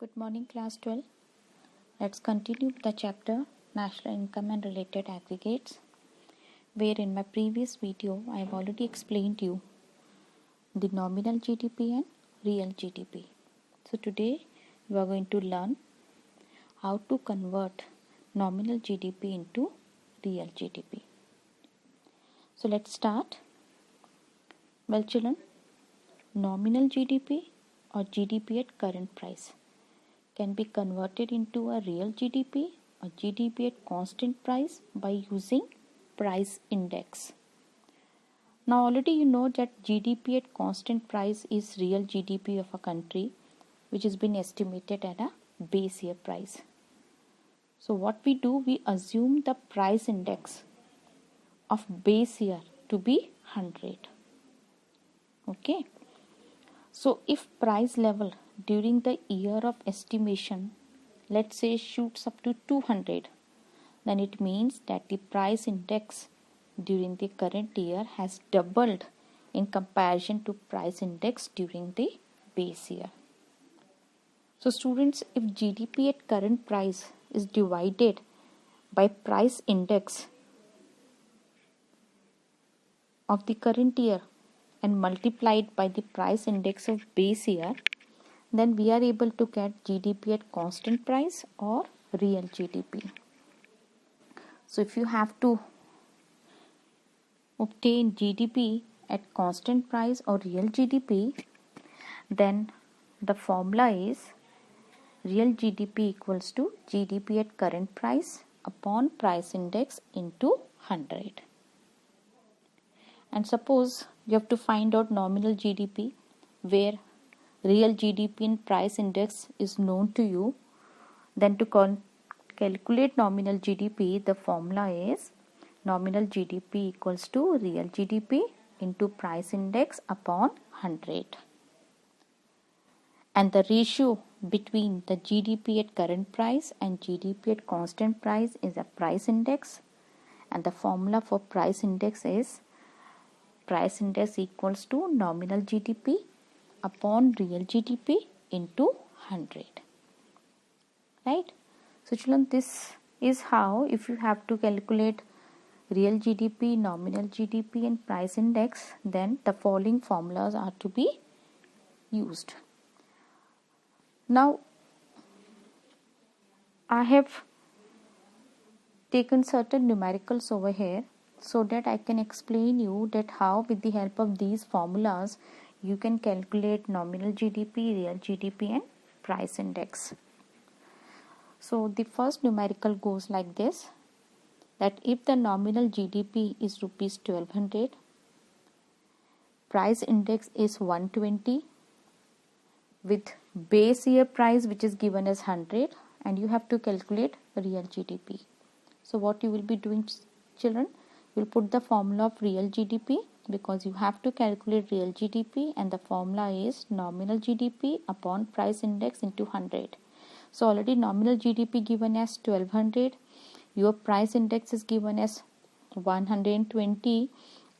Good morning, class 12. Let's continue the chapter National Income and Related Aggregates, where in my previous video I have already explained you the nominal GDP and real GDP. So today we are going to learn how to convert nominal GDP into real GDP. So let's start. Well, children, nominal GDP or GDP at current price can be converted into a real GDP or GDP at constant price by using price index. Now already you know that GDP at constant price is real GDP of a country which has been estimated at a base year price. So what we do, we assume the price index of base year to be 100. Okay. So if price level during the year of estimation, let's say, shoots up to 200, then it means that the price index during the current year has doubled in comparison to price index during the base year. So students, if GDP at current price is divided by price index of the current year and multiplied by the price index of base year, then we are able to get GDP at constant price or real GDP. So if you have to obtain GDP at constant price or real GDP, then the formula is real GDP equals to GDP at current price upon price index into 100. And suppose you have to find out nominal GDP where real GDP and price index is known to you, then to calculate nominal GDP, the formula is nominal GDP equals to real GDP into price index upon 100. And the ratio between the GDP at current price and GDP at constant price is a price index, and the formula for price index is price index equals to nominal GDP upon real GDP into 100. Right? So children, this is how, if you have to calculate real GDP, nominal GDP and price index, then the following formulas are to be used. Now I have taken certain numericals over here so that I can explain you that how with the help of these formulas you can calculate nominal GDP, real GDP and price index. So the first numerical goes like this, that if the nominal GDP is rupees 1200, price index is 120 with base year price which is given as 100, and you have to calculate real GDP. So what you will be doing, children, you will put the formula of real GDP because you have to calculate real GDP, and the formula is nominal GDP upon price index into 100. So already nominal GDP given as 1200, your price index is given as 120,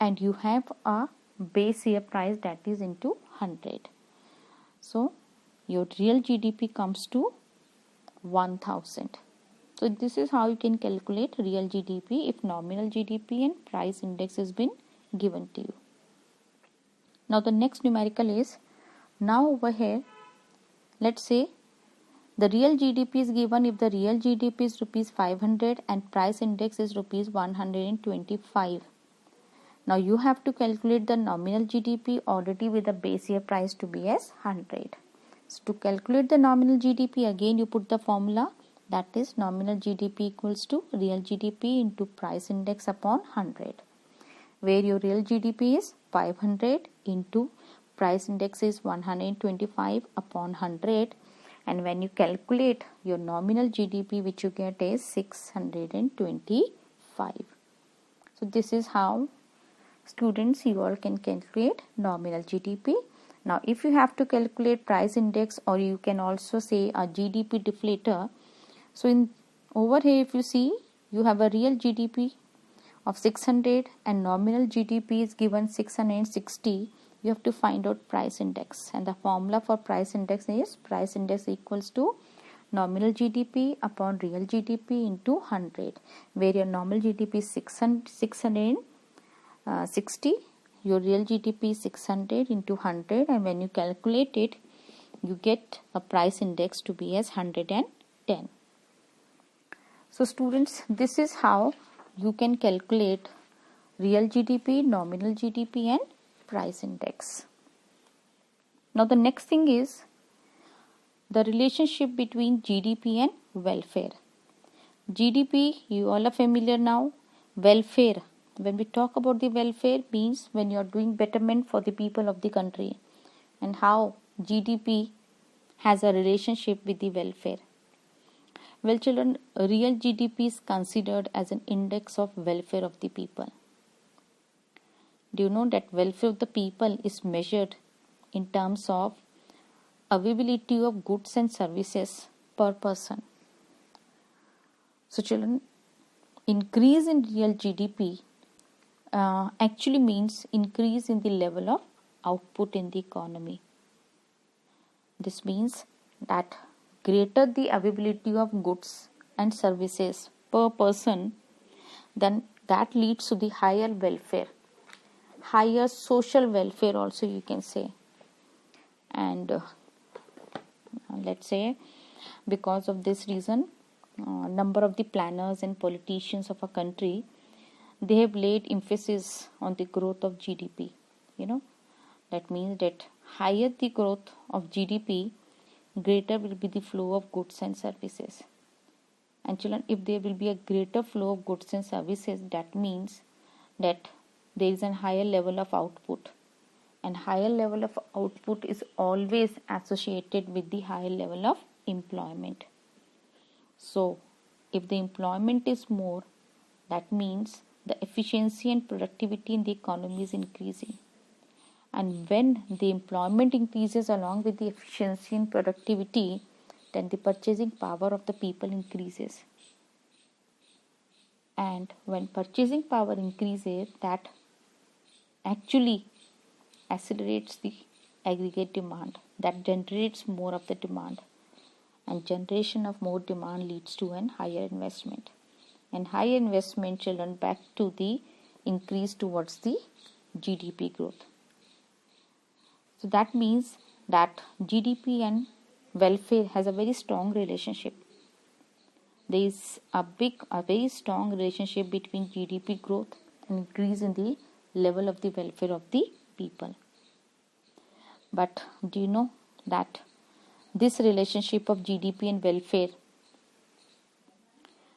and you have a base year price that is into 100. So your real GDP comes to 1000. So this is how you can calculate real GDP if nominal GDP and price index has been given to you. Now the next numerical is, now over here, let's say the real GDP is given if the real GDP is rupees 500 and price index is rupees 125. Now you have to calculate the nominal GDP already with the base year price to be as 100. So to calculate the nominal GDP, again you put the formula, that is nominal GDP equals to real GDP into price index upon 100, where your real GDP is 500 into price index is 125 upon 100, and when you calculate your nominal GDP, which you get is 625. So this is how, students, you all can calculate nominal GDP. Now if you have to calculate price index, or you can also say a GDP deflator, so in over here if you see, you have a real GDP of 600 and nominal GDP is given 660. you have to find out price index, and the formula for price index is price index equals to nominal GDP upon real GDP into 100, where your nominal GDP is 660, your real GDP is 600 into 100, and when you calculate it, you get a price index to be as 110. So students, this is how you can calculate real GDP, nominal GDP and price index. Now the next thing is the relationship between GDP and welfare. GDP, you all are familiar now. Welfare, when we talk about the welfare, means when you are doing betterment for the people of the country, and how GDP has a relationship with the welfare. Well children, real GDP is considered as an index of welfare of the people. Do you know that welfare of the people is measured in terms of availability of goods and services per person? So children, increase in real GDP actually means increase in the level of output in the economy. This means that greater the availability of goods and services per person, then that leads to the higher welfare, higher social welfare also you can say. And let's say because of this reason, number of the planners and politicians of a country, they have laid emphasis on the growth of GDP. That means that higher the growth of GDP, greater will be the flow of goods and services. And children, if there will be a greater flow of goods and services, that means that there is a higher level of output, and higher level of output is always associated with the higher level of employment. So if the employment is more, that means the efficiency and productivity in the economy is increasing. And when the employment increases along with the efficiency and productivity, then the purchasing power of the people increases. And when purchasing power increases, that actually accelerates the aggregate demand, that generates more of the demand, and generation of more demand leads to an higher investment, and higher investment children back to the increase towards the GDP growth. So that means that GDP and welfare has a very strong relationship. There is a very strong relationship between GDP growth and increase in the level of the welfare of the people. But do you know that this relationship of GDP and welfare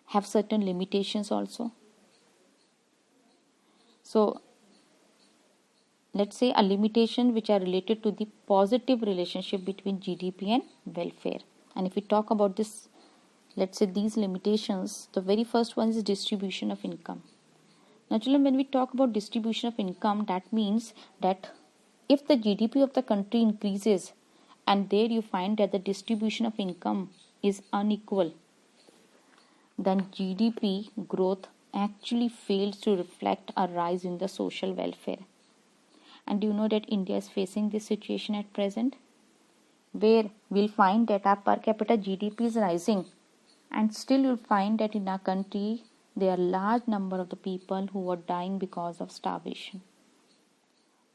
have certain limitations also? So let's say a limitation which are related to the positive relationship between GDP and welfare. And if we talk about this, let's say these limitations, the very first one is distribution of income. Now children, when we talk about distribution of income, that means that if the GDP of the country increases and there you find that the distribution of income is unequal, then GDP growth actually fails to reflect a rise in the social welfare. And do you know that India is facing this situation at present, where we'll find that our per capita GDP is rising, and still you'll find that in our country there are large number of the people who are dying because of starvation.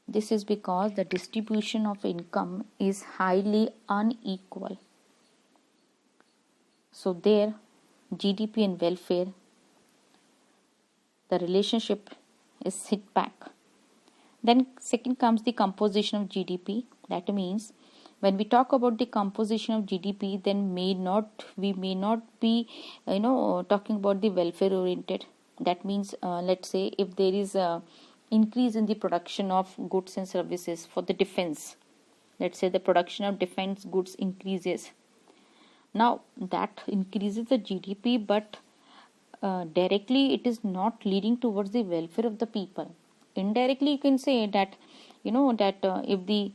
This is because the distribution of income is highly unequal. So there, GDP and welfare, the relationship is hit back. Then second comes the composition of GDP. That means when we talk about the composition of GDP, then we may not be talking about the welfare oriented. That means let's say if there is a increase in the production of goods and services for the defense, let's say the production of defense goods increases, now that increases the GDP, but directly it is not leading towards the welfare of the people. Indirectly you can say that if the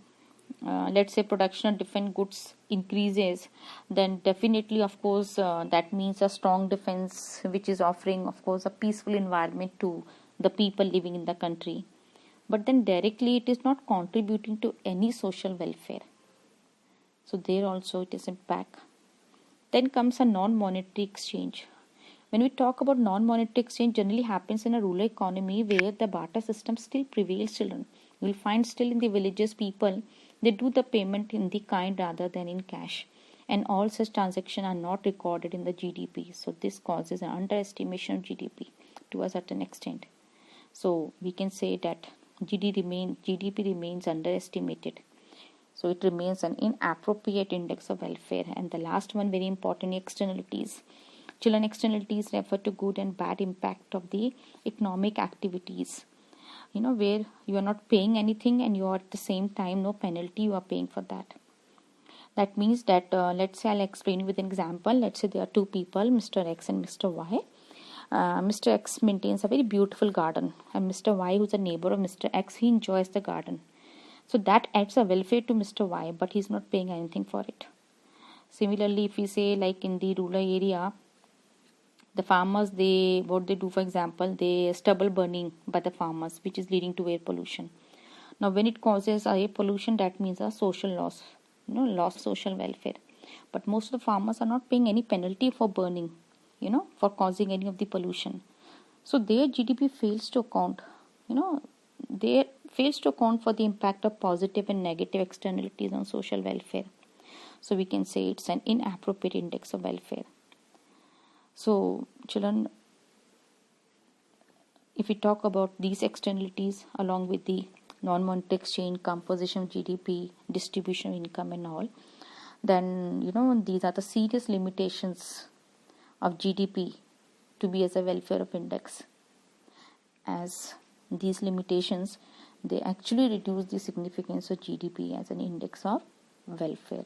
let's say production of defense goods increases, then definitely of course that means a strong defense which is offering of course a peaceful environment to the people living in the country. but then directly it is not contributing to any social welfare. So there also it is impact. Then comes a non-monetary exchange. When we talk about non-monetary exchange, generally happens in a rural economy where the barter system still prevails, children. You will find still in the villages people, they do the payment in the kind rather than in cash. And all such transactions are not recorded in the GDP. So this causes an underestimation of GDP to a certain extent. So we can say that GDP remains underestimated. So it remains an inappropriate index of welfare. And the last one, very important, externalities. Children, externalities refer to good and bad impact of the economic activities. Where you are not paying anything and you are at the same time no penalty you are paying for that. That means that let's say I'll explain you with an example. Let's say there are two people, Mr. X and Mr. Y. Mr. X maintains a very beautiful garden, and Mr. Y, who's a neighbor of Mr. X, he enjoys the garden. So that adds a welfare to Mr. Y, but he's not paying anything for it. Similarly, if we say like in the rural area, the farmers, what they do, for example, they stubble burning by the farmers, which is leading to air pollution. Now when it causes air pollution, that means a social loss, loss social welfare. But most of the farmers are not paying any penalty for burning, for causing any of the pollution. So their GDP fails to account, they fails to account for the impact of positive and negative externalities on social welfare. So we can say it's an inappropriate index of welfare. So children, if we talk about these externalities along with the non-monetary exchange, composition of GDP, distribution of income and all, then these are the serious limitations of GDP to be as a welfare of index. As these limitations, they actually reduce the significance of GDP as an index of welfare.